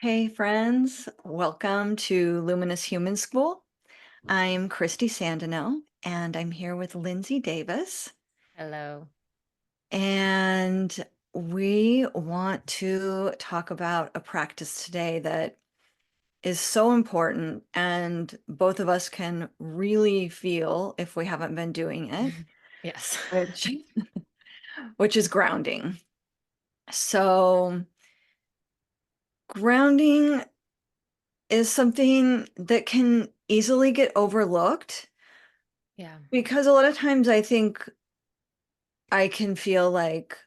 Hey friends, welcome to Luminous Human School. I'm Christy Sandino and I'm here with Lindsay Davis. Hello. And we want to talk about a practice today that is so important and both of us can really feel if we haven't been doing it, Yes. which which is grounding. So grounding is something that can easily get overlooked Yeah. because a lot of times I think I can feel like,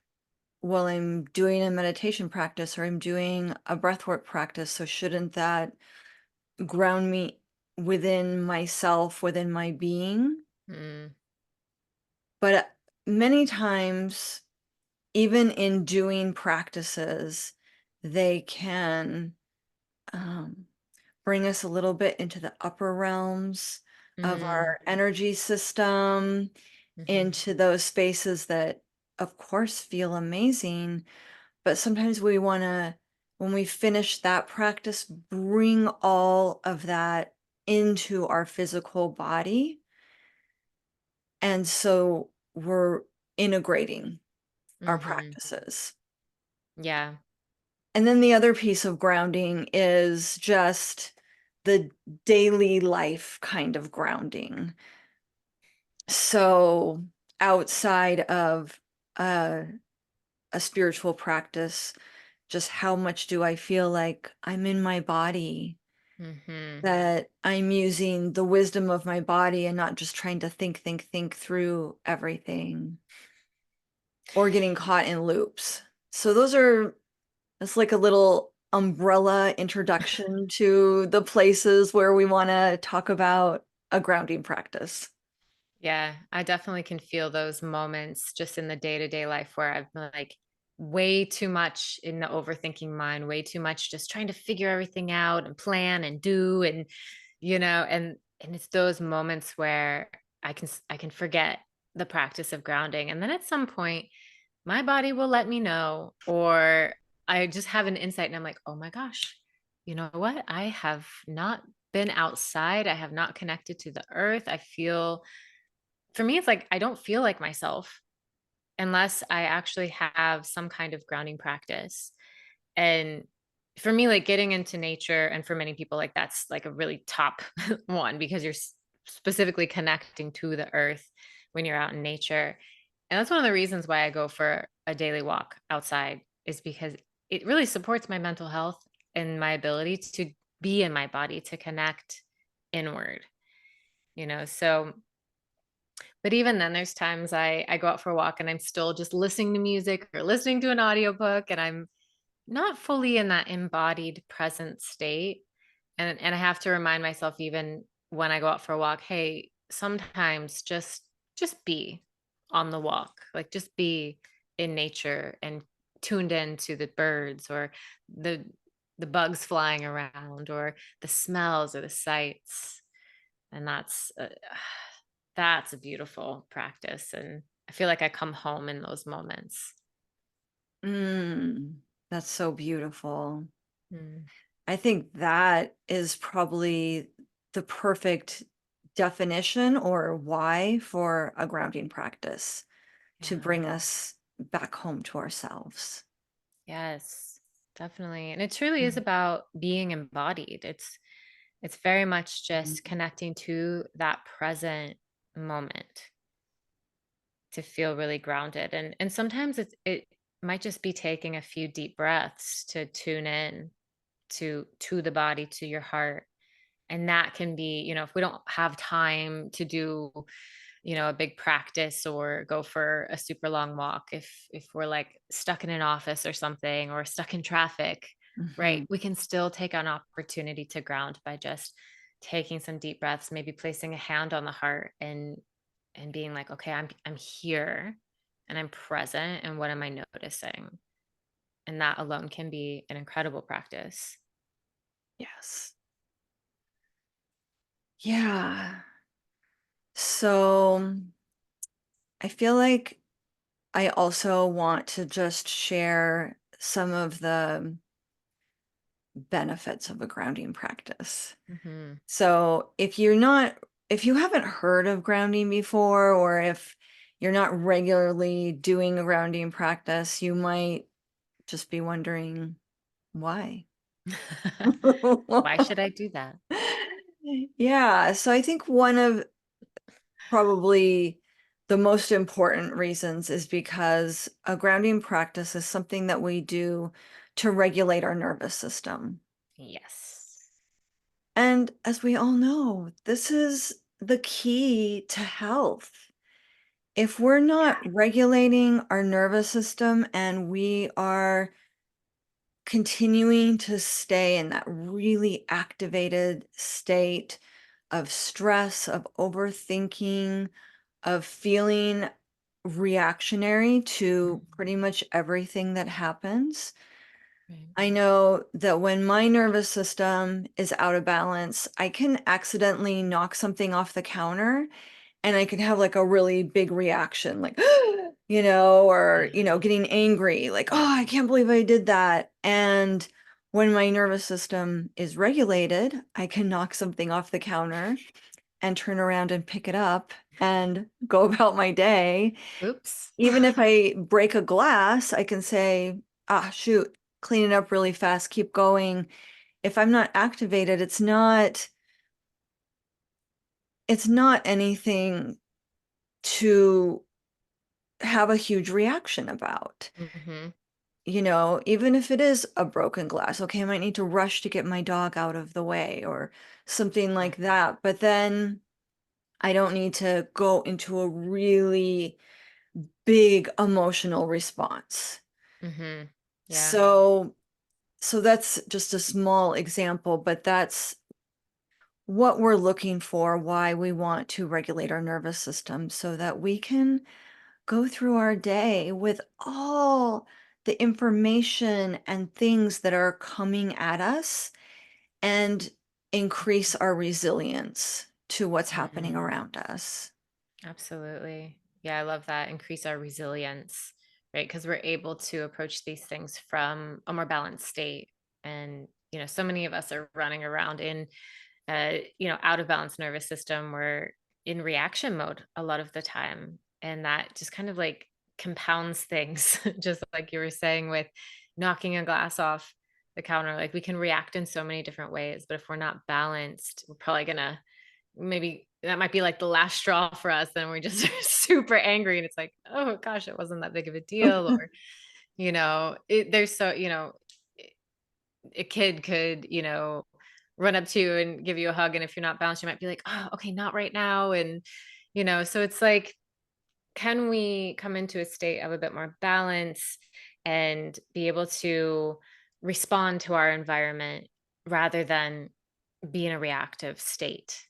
well, I'm doing a meditation practice or I'm doing a breathwork practice, so shouldn't that ground me within myself, within my being? Mm, But many times, even in doing practices, they can um, bring us a little bit into the upper realms of mm, our energy system, hmm. into those spaces that, of course, feel amazing. But sometimes we want to, when we finish that practice, bring all of that into our physical body. And so we're integrating our Hmm. practices. Yeah. And then the other piece of grounding is just the daily life kind of grounding. So outside of a, a spiritual practice, just how much do I feel like I'm in my body, Hmm. that I'm using the wisdom of my body and not just trying to think through everything or getting caught in loops. So that's like a little umbrella introduction to the places where we want to talk about a grounding practice. Yeah. I definitely can feel those moments just in the day-to-day life where I've been like way too much in the overthinking mind, way too much just trying to figure everything out and plan and do and and it's those moments where I can forget the practice of grounding. And then at some point my body will let me know, or I just have an insight and I'm like, oh my gosh, you know what? I have not been outside. I have not connected to the earth. I feel, for me, it's like I don't feel like myself unless I actually have some kind of grounding practice. And for me, like getting into nature, and for many people, like that's like a really top one because you're specifically connecting to the earth when you're out in nature. And that's one of the reasons why I go for a daily walk outside, is because it really supports my mental health and my ability to be in my body, to connect inward. So, but even then, there's times I go out for a walk and I'm still just listening to music or listening to an audiobook, and I'm not fully in that embodied present state. And I have to remind myself, even when I go out for a walk, hey, sometimes just be on the walk, like just be in nature and tuned in to the birds, or the the bugs flying around, or the smells or the sights. And that's a beautiful practice, and I feel like I come home in those moments. Mm, that's so beautiful. Mm, I think that is probably the perfect definition or why for a grounding practice to yeah. bring us back home to ourselves. Yes, definitely. And it truly is Mm. about being embodied. It's very much just Mhm. connecting to that present moment to feel really grounded. And sometimes it might just be taking a few deep breaths to tune in to the body, to your heart. And that can be, if we don't have time to do, a big practice or go for a super long walk, if we're like stuck in an office or something, or stuck in traffic, right, Mhm. we can still take an opportunity to ground by just taking some deep breaths, maybe placing a hand on the heart, and being like, okay, I'm here and I'm present, and what am I noticing? And that alone can be an incredible practice. Yes. Yeah. So I feel like I also want to just share some of the benefits of a grounding practice. Hmm. So if you haven't heard of grounding before, or if you're not regularly doing a grounding practice, you might just be wondering why. Why should I do that? Yeah, so I think one of probably the most important reasons is because a grounding practice is something that we do to regulate our nervous system. Yes. And as we all know, this is the key to health. If we're not regulating our nervous system and we are continuing to stay in that really activated state of stress, of overthinking, of feeling reactionary to Mhm. pretty much everything that happens. Right. I know that when my nervous system is out of balance, I can accidentally knock something off the counter and I can have like a really big reaction, like, or, Yeah. getting angry, like, oh, I can't believe I did that. And when my nervous system is regulated, I can knock something off the counter and turn around and pick it up and go about my day. Oops. Even if I break a glass, I can say, ah, shoot, clean it up really fast, keep going. If I'm not activated, it's not anything to have a huge reaction about. Hmm. Even if it is a broken glass, okay, I might need to rush to get my dog out of the way or something Yeah. like that. But then I don't need to go into a really big emotional response. Hmm. Yeah. So, so that's just a small example, but that's what we're looking for, why we want to regulate our nervous system so that we can go through our day with all the information and things that are coming at us and increase our resilience to what's happening Hmm. around us. Absolutely. Yeah, I love that. Increase our resilience, right? Because we're able to approach these things from a more balanced state. And, so many of us are running around in, out of balance nervous system. We're in reaction mode a lot of the time. And that just kind of like compounds things, just like you were saying with knocking a glass off the counter. Like we can react in so many different ways, but if we're not balanced, we're probably going to maybe that might be like the last straw for us. Then we're just super angry and it's like, oh gosh, it wasn't that big of a deal. Or, there's so, a kid could, run up to you and give you a hug. And if you're not balanced, you might be like, oh, okay, not right now. And, so it's like, can we come into a state of a bit more balance and be able to respond to our environment rather than be in a reactive state?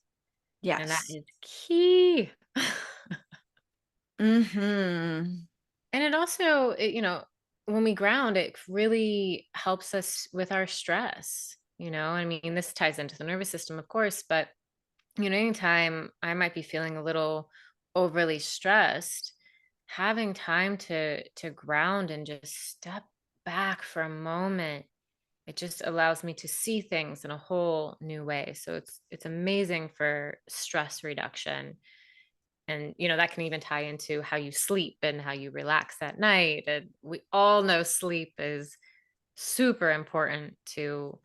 And that Yes. is key. Mm-hmm. And it also, when we ground, it really helps us with our stress. I mean, this ties into the nervous system, of course, but, anytime I might be feeling a little overly stressed, having time to ground and just step back for a moment, it just allows me to see things in a whole new way. So it's amazing for stress reduction. And that can even tie into how you sleep and how you relax at night. And we all know sleep is super important to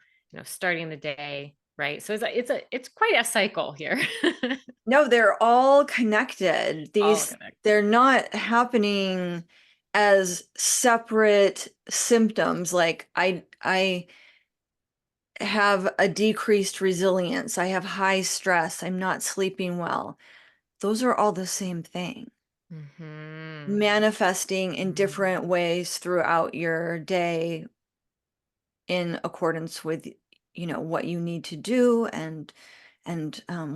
starting the day, right? So it's quite a cycle here. No, they're all connected. All They're connected. not happening as separate symptoms. Like I have a decreased resilience. I have high stress. I'm not sleeping well. Those are all the same thing, Hmm. manifesting in different ways throughout your day in accordance with, what you need to do and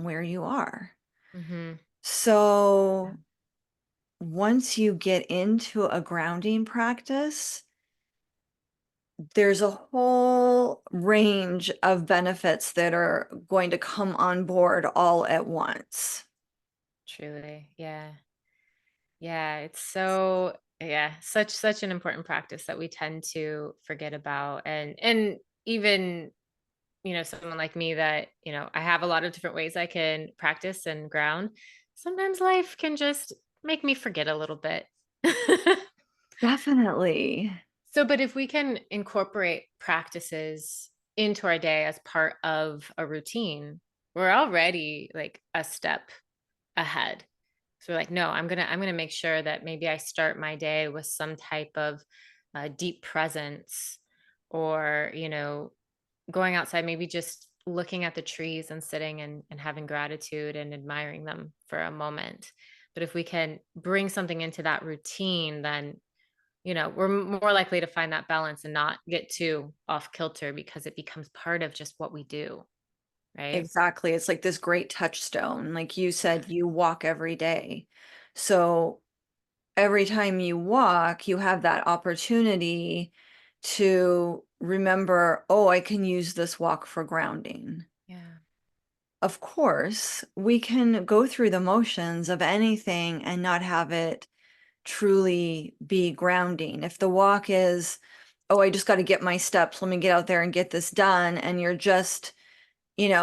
where you are. Hmm. So once you get into a grounding practice, there's a whole range of benefits that are going to come on board all at once. Truly, yeah. Yeah, it's so, yeah, such an important practice that we tend to forget about. And even, someone like me that, I have a lot of different ways I can practice and ground. Sometimes life can just make me forget a little bit. Definitely. So, but if we can incorporate practices into our day as part of a routine, we're already like a step ahead. So we're like, no, I'm gonna make sure that maybe I start my day with some type of deep presence, or going outside, maybe just looking at the trees and sitting and having gratitude and admiring them for a moment. But if we can bring something into that routine, then we're more likely to find that balance and not get too off kilter because it becomes part of just what we do, right? Exactly. It's like this great touchstone. Like you said, you walk every day. So every time you walk, you have that opportunity to remember, oh, I can use this walk for grounding. Yeah. Of course, we can go through the motions of anything and not have it truly be grounding. If the walk is, oh, I just got to get my steps, let me get out there and get this done, and you're just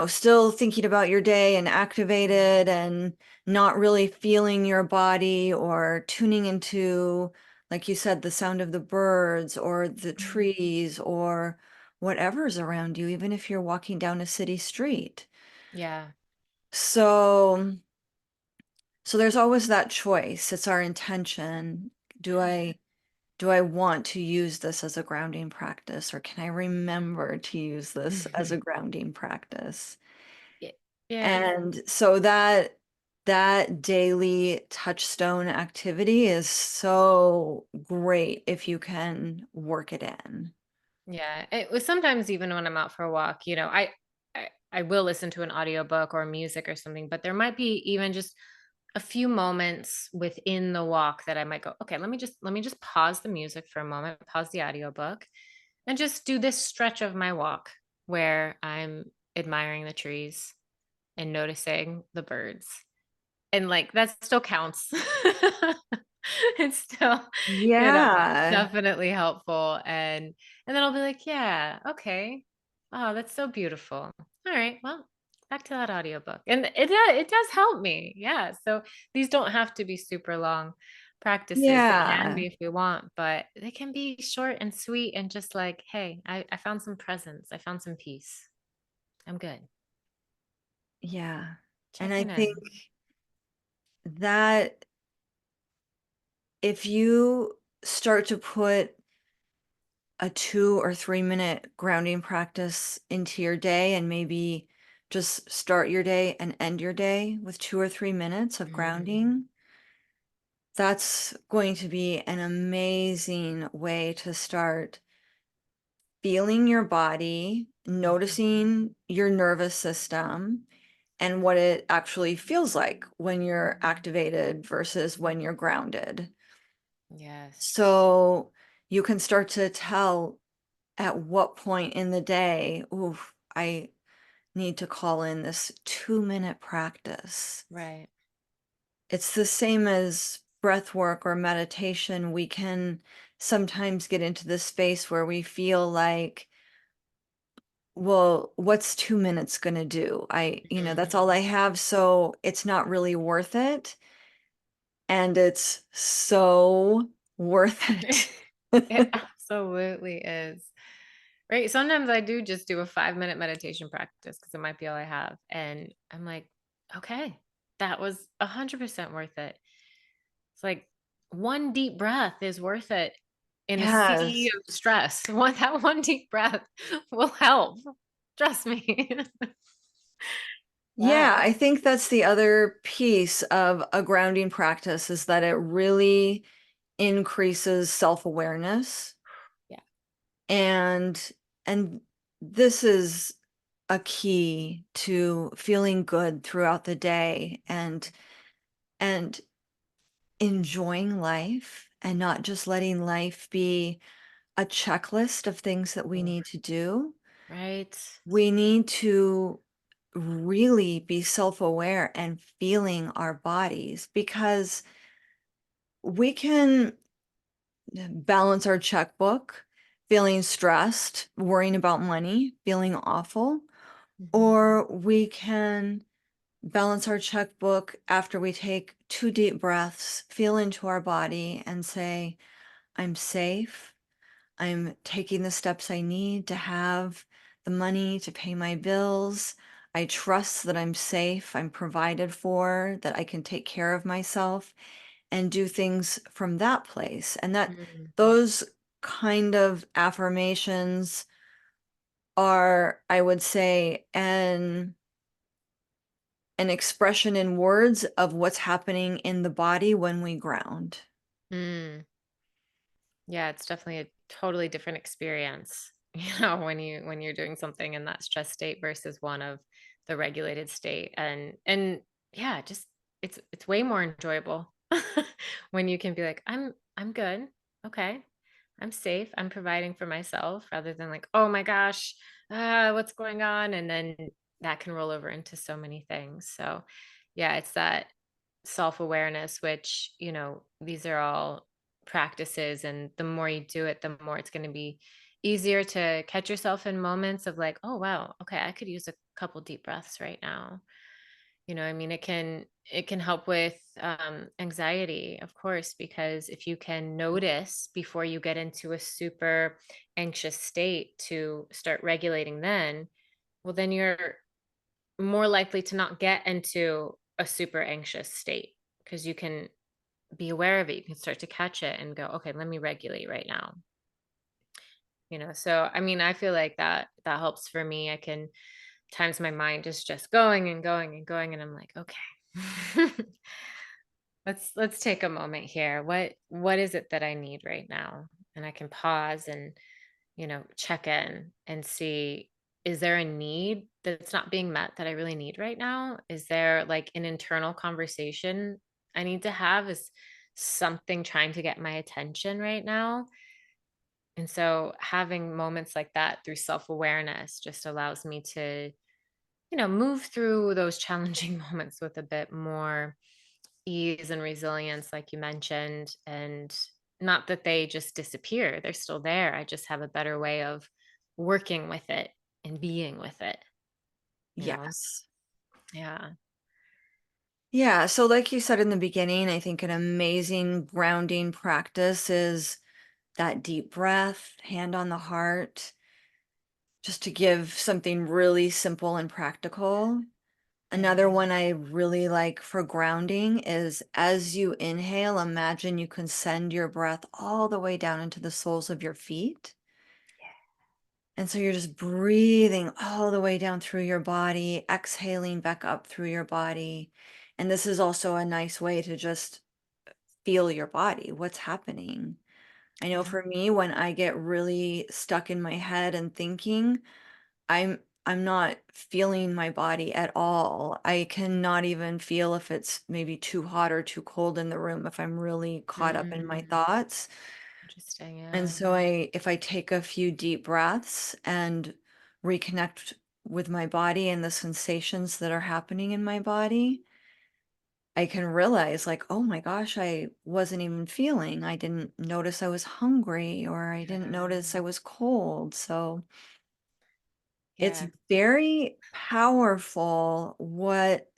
still thinking about your day and activated and not really feeling your body or tuning into, like you said, the sound of the birds or the Mhm. trees or whatever's around you, even if you're walking down a city street. Yeah. So, so there's always that choice. It's our intention. Do I do I want to use this as a grounding practice or can I remember to use this as a grounding practice? Y- yeah. And so that daily touchstone activity is so great if you can work it in. Yeah. It was sometimes even when I'm out for a walk, I will listen to an audiobook or music or something, but there might be even just a few moments within the walk that I might go, okay, let me just pause the music for a moment, pause the audiobook, and just do this stretch of my walk where I'm admiring the trees and noticing the birds. And like that still counts. It's still, Yeah. definitely helpful. And then I'll be like, yeah, okay. Oh, that's so beautiful. All right, well, back to that audiobook. And it does help me. Yeah. So these don't have to be super long practices. They can Yeah. be if we want, but they can be short and sweet and just like, hey, I found some presence. I found some peace. I'm good. Yeah. And I Checking think in. that if you start to put a 2 or 3 minute grounding practice into your day and maybe just start your day and end your day with 2 or 3 minutes of Mhm. grounding, that's going to be an amazing way to start feeling your body, Mhm. noticing your nervous system, and what it actually feels like when you're activated versus when you're grounded. Yes. So you can start to tell at what point in the day, oof, I need to call in this 2 minute practice. Right. It's the same as breath work or meditation. We can sometimes get into this space where we feel like, well, what's 2 minutes going to do? That's Mhm. all I have. So it's not really worth it. And it's so worth It it. absolutely is. Right. Sometimes I do just do a 5-minute meditation practice because it might be all I have. And I'm like, okay, that was 100% worth it. It's like one deep breath is worth it in a sea Yes. of stress. That one deep breath will help. Trust me. Yeah, Wow. I think that's the other piece of a grounding practice is that it really increases self-awareness Yeah. and and this is a key to feeling good throughout the day and enjoying life and not just letting life be a checklist of things that we Ugh, need to do. right. We need to really be self-aware and feeling our bodies because we can balance our checkbook feeling stressed, worrying about money, feeling awful, Mhm. or we can balance our checkbook after we take 2 deep breaths, feel into our body, and say, I'm safe. I'm taking the steps I need to have the money to pay my bills. I trust that I'm safe, I'm provided for, that I can take care of myself and do things from that place. And that Mm. those kind of affirmations are, I would say, an expression in words of what's happening in the body when we ground. Mm. Yeah, it's definitely a totally different experience, when you're doing something in that stress state versus one of the regulated state. And yeah, just it's way more enjoyable when you can be like, I'm good. Okay. I'm safe. I'm providing for myself rather than like, oh my gosh, what's going on? And then that can roll over into so many things. So yeah, it's that self-awareness, which, these are all practices, and the more you do it, the more it's going to be easier to catch yourself in moments of like, oh wow, okay, I could use a couple deep breaths right now. I mean, it can help with anxiety, of course, because if you can notice before you get into a super anxious state to start regulating, then well, then you're more likely to not get into a super anxious state because you can be aware of it. You can start to catch it and go, okay, let me regulate right now. So I mean, I feel like that helps for me. I can times my mind is just going and going and going, and I'm like, okay, let's take a moment here. What is it that I need right now? And I can pause and check in and see, is there a need that's not being met that I really need right now? Is there like an internal conversation I need to have? Is something trying to get my attention right now? And so having moments like that through self-awareness just allows me to, move through those challenging moments with a bit more ease and resilience, like you mentioned. And not that they just disappear, they're still there. I just have a better way of working with it and being with it, you know? Yes. Yeah. Yeah. So, like you said in the beginning, I think an amazing grounding practice is that deep breath, hand on the heart, just to give something really simple and practical. Another Yeah. one I really like for grounding is as you inhale, imagine you can send your breath all the way down into the soles of your feet. And so you're just breathing all the way down through your body, exhaling back up through your body. And this is also a nice way to just feel your body, what's happening. I know Yeah. for me, when I get really stuck in my head and thinking, I'm not feeling my body at all. I cannot even feel if it's maybe too hot or too cold in the room if I'm really caught up in my Mm, thoughts. interesting. And Yeah. so if I take a few deep breaths and reconnect with my body and the sensations that are happening in my body, I can realize like, oh my gosh, I wasn't even feeling. I didn't notice I was hungry or I didn't notice I Yeah. was cold. So it's Yeah. very powerful what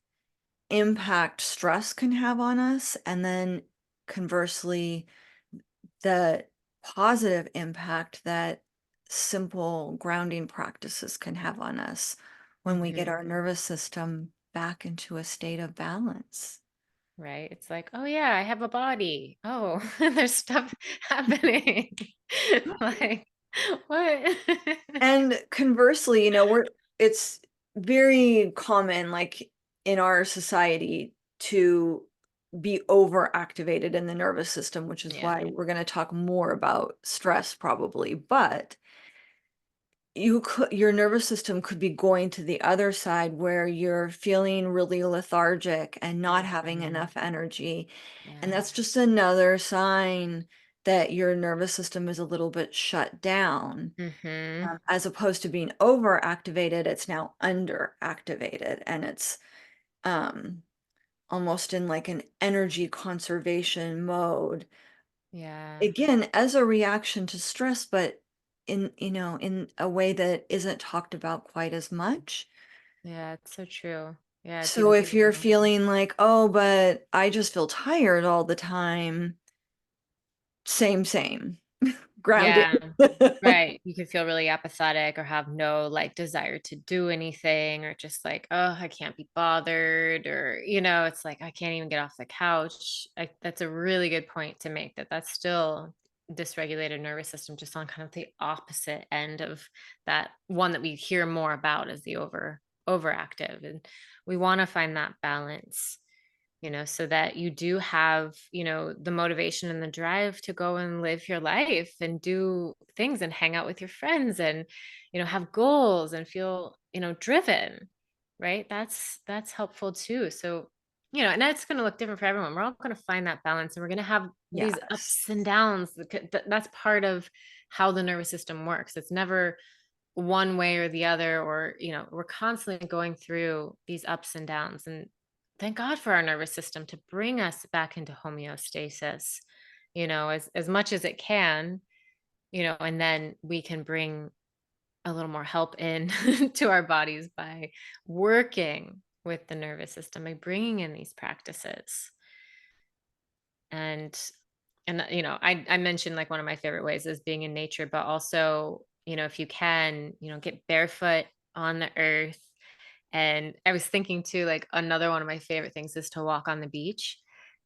impact stress can have on us, and then conversely, the positive impact that simple grounding practices can have on us when we get Hmm. our nervous system back into a state of balance. Right. It's like, oh yeah, I have a body. Oh, there's stuff happening. Like, what? And conversely, it's very common, like in our society, to be overactivated in the nervous system, which is Yeah. why we're going to talk more about stress probably. But your nervous system could be going to the other side where you're feeling really lethargic and not having Mhm. enough energy. And Yeah. that's just another sign that your nervous system is a little bit shut down. Mhm. As opposed to being overactivated, it's now underactivated and it's um, almost in like an energy conservation mode. Yeah. Again, as a reaction to stress, but in, in a way that isn't talked about quite as much. Yeah, it's so true. Yeah, it's So even if thinking you're about. feeling like, oh, but I just feel tired all the time, same, grounding. Yeah. Right. You could feel really apathetic or have no like desire to do anything or just like, oh, I can't be bothered or it's like I can't even get off the couch. That's a really good point to make that's still dysregulated nervous system just on kind of the opposite end of that one that we hear more about as the overactive and we want to find that balance so that you do have, the motivation and the drive to go and live your life and do things and hang out with your friends and, have goals and feel, driven, right? That's helpful too. So, and that's going to look different for everyone. We're all going to find that balance and we're going to have these Yes. ups and downs. That's part of how the nervous system works. It's never one way or the other, or we're constantly going through these ups and downs, and thank God for our nervous system to bring us back into homeostasis, as much as it can, and then we can bring a little more help in to our bodies by working with the nervous system, by bringing in these practices. And I mentioned like one of my favorite ways is being in nature, but also, if you can, get barefoot on the earth. And I was thinking too, like another one of my favorite things is to walk on the beach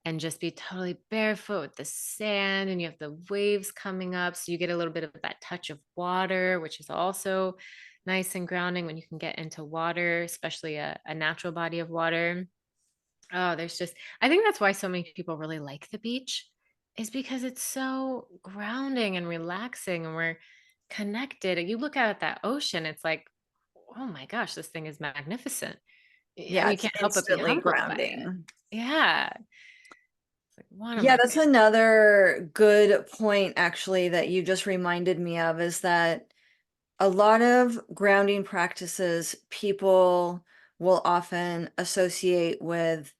and just be totally barefoot with the sand, and you have the waves coming up. So you get a little bit of that touch of water, which is also nice and grounding when you can get into water, especially a natural body of water. Oh, I think that's why so many people really like the beach is because it's so grounding and relaxing and we're connected. And you look out at that ocean, it's like, oh my gosh, this thing is magnificent. And Yeah, you it's can't help but be instantly humbled by it. grounding. Yeah. It's like one of Yeah, my that's favorites. another good point actually that you just reminded me of, is that a lot of grounding practices people will often associate with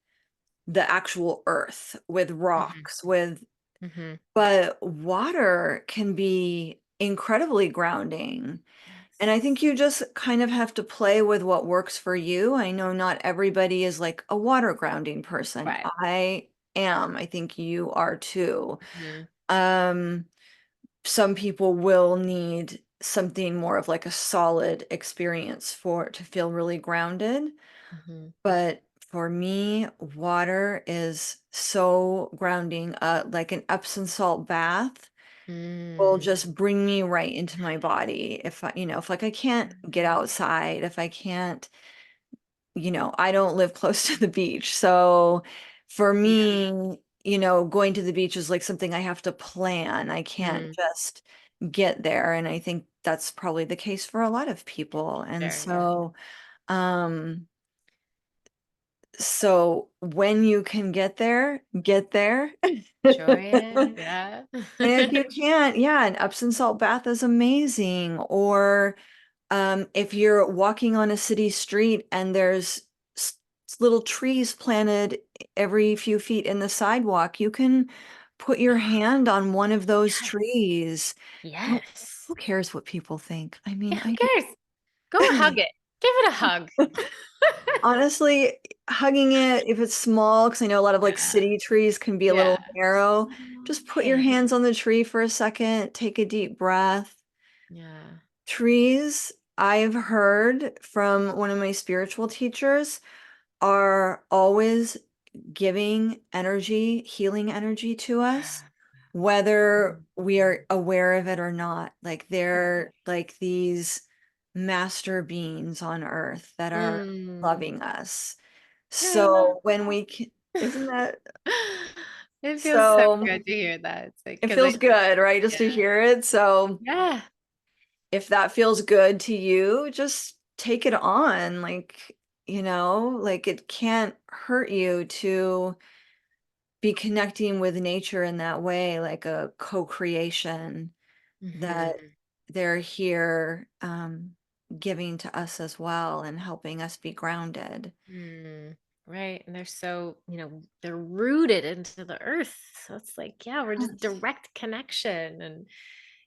the actual earth, with Hmm. rocks, with, Hmm. but water can be incredibly grounding. And I think Yes. you just kind of have to play with what works for you. I know not everybody is like a water grounding person. Right. I am. I think you are too. Hmm. Um, some people will need something more of like a solid experience for to feel really grounded. Hmm. But for me, water is so grounding. Like an Epsom salt bath will Mm. just bring me right into my body. If I, if like I can't get outside, if I can't, I don't live close to the beach. So for Yeah. me, going to the beach is like something I have to plan. I can't Mm. just get there. And I think that's probably the case for a lot of people. And There, yeah. um, so when you can get there, get there. Enjoy it. Yeah. And if you can't, yeah, an Epsom salt bath is amazing. Or if you're walking on a city street and there's s- little trees planted every few feet in the sidewalk, you can put your hand on one of those Yes. trees. Who, Yes. who cares what people think? I Yeah, mean, who cares? Go hug it. Give it a hug. honestly, hugging it, if it's small, because I know a lot of like Yeah. city trees can be a Yeah. little narrow, Oh, just put your man. hands on the tree for a second, take a deep breath. Yeah. Trees, I've heard from one of my spiritual teachers, are always giving energy, healing energy to us, whether we are aware of it or not. Like they're like these master beings on earth that are Mm. loving us. I love So when we can, isn't that that. It feels so so? good to hear that. It's like, It because feels good, right? Just yeah. to hear it. So Yeah. if that feels good to you, just take it on. Like, like it can't hurt you to be connecting with nature in that way, like a co-creation that Hmm. they're here giving to us as well and helping us be grounded. Mm. Right. And they're so, they're rooted into the earth. So it's like, yeah, we're just Yes. direct connection. And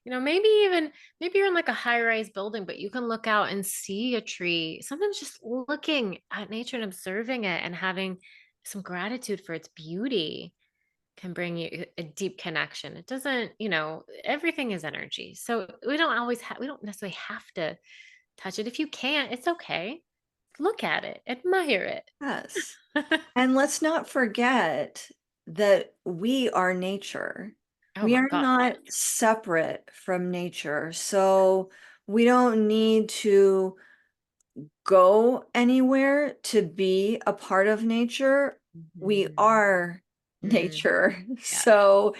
maybe you're in like a high-rise building, but you can look out and see a tree. Sometimes just looking at nature and observing it and having some gratitude for its beauty can bring you a deep connection. It doesn't, everything is energy. So we don't necessarily have to touch it. If you can't, it's okay. Look at it, admire Yes. it. And let's not forget that we are nature. Oh We my are God, not yes. separate from nature. So we don't need to go anywhere to be a part of nature. We Mhm. are Mm, nature. yeah. So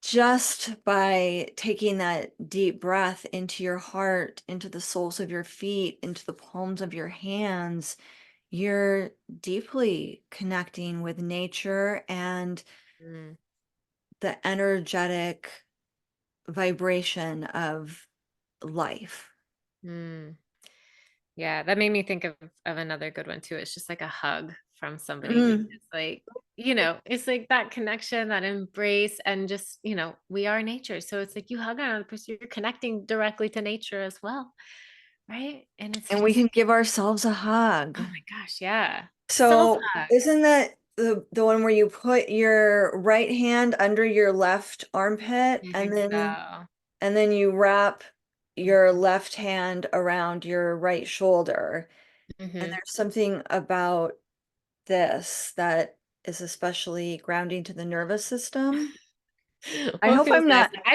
just by taking that deep breath into your heart, into the soles of your feet, into the palms of your hands, you're deeply connecting with nature and Mm, the energetic vibration of life. mm. Yeah, that made me think of another good one too. It's just like a hug from somebody because Mm. like, it's like that connection, that embrace, and just, we are nature. So it's like you hug another person, you're connecting directly to nature as well. Right. And it's And we just, can give ourselves a hug. oh my gosh, yeah. Self So, hugs. isn't that the one where you put your right hand under your left armpit I and think then so. you wrap your left hand around your right shoulder? And Hmm. there's something about this that is especially grounding to the nervous system. I What hope feels I'm nice? not I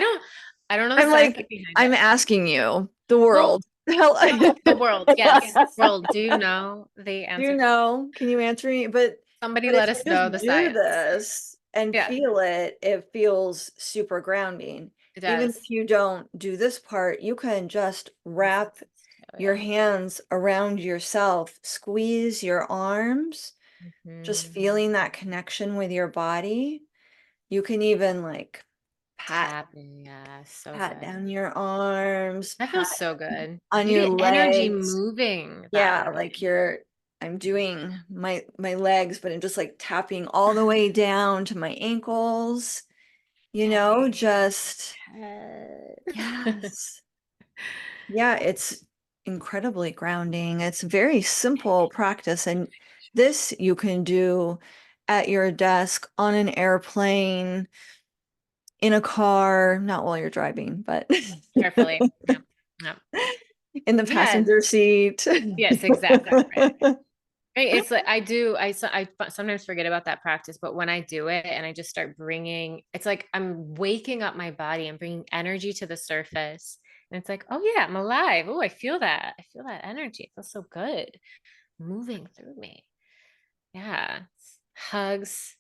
don't know the I'm science like behind I'm it. asking you, the Well, world. the world, yes. World, do you know the Do answer you to this? know? Can you answer me? Somebody But if let you us just know the do science. this and Yeah, feel it, it feels super grounding. it Even does. if you don't do this part, you can just This wrap is too, your yeah. hands around yourself, squeeze your arms, just Hmm. feeling that connection with your body. You can even like pat Tapping, yeah, so pat good. down your arms, That feels pat so good. on You your get energy legs. moving that Yeah, like I'm doing my legs, but I'm just like tapping all the way down to my ankles, tapping just head. yes. Yeah, it's incredibly grounding. It's very simple practice, and this you can do at your desk, on an airplane, in a car, not while you're driving, but Carefully. Yeah. Yeah. in the Yeah. passenger seat. Yes, exactly. Right. Right. It's like sometimes forget about that practice, but when I do it and I just start bringing, it's like I'm waking up my body and bringing energy to the surface. And it's like, oh yeah, I'm alive. Oh, I feel that. I feel that energy. It feels so good moving through me. Yeah. Hugs.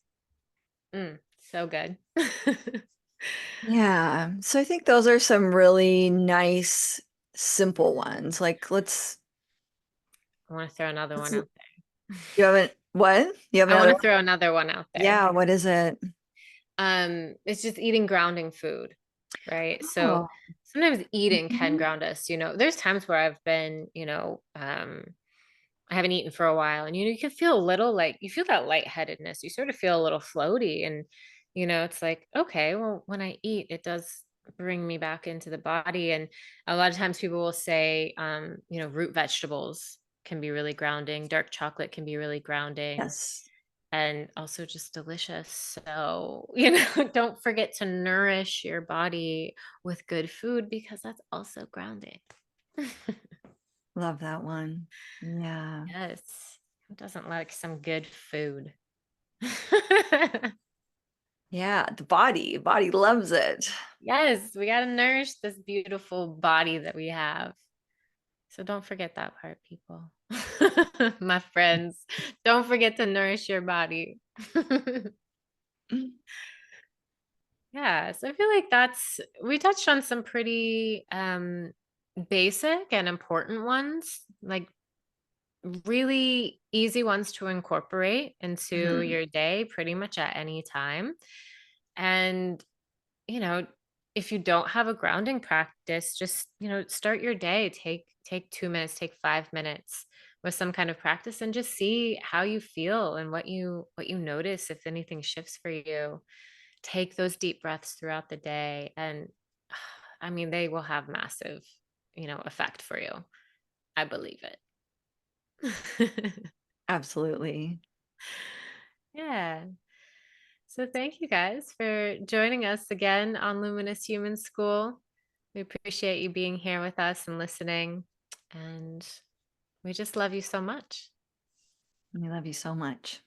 So good. I Yeah. So I think those are some really nice, simple ones. Like want to throw another let's one out you there. haven't what? You have I another want to one? throw another one out there. Yeah, what is it? It's just eating grounding food, right? So Oh. sometimes eating can Mhm. ground us. There's times where I've been, I haven't eaten for a while, and you can feel a little like you feel that lightheadedness. You sort of feel a little floaty, and it's like, okay, well, when I eat, it does bring me back into the body. And a lot of times people will say, root vegetables can be really grounding, dark chocolate can be really grounding, Yes. and also just delicious. So, don't forget to nourish your body with good food because that's also grounding. Love that one. Yeah. Yes. Who doesn't like some good food? Yeah, the body loves it. Yes, we got to nourish this beautiful body that we have. So don't forget that part, people. My friends, don't forget to nourish your body. Yeah, so I feel like we touched on some pretty basic and important ones, like really easy ones to incorporate into Mhm. your day pretty much at any time. And, you know, if you don't have a grounding practice, just, start your day, take 2 minutes, take 5 minutes with some kind of practice and just see how you feel and what you notice if anything shifts for you. Take those deep breaths throughout the day and I mean, they will have massive, effect for you. I believe it. Absolutely. Yeah. So thank you guys for joining us again on Luminous Human School. We appreciate you being here with us and listening. And we just love you so much. We love you so much.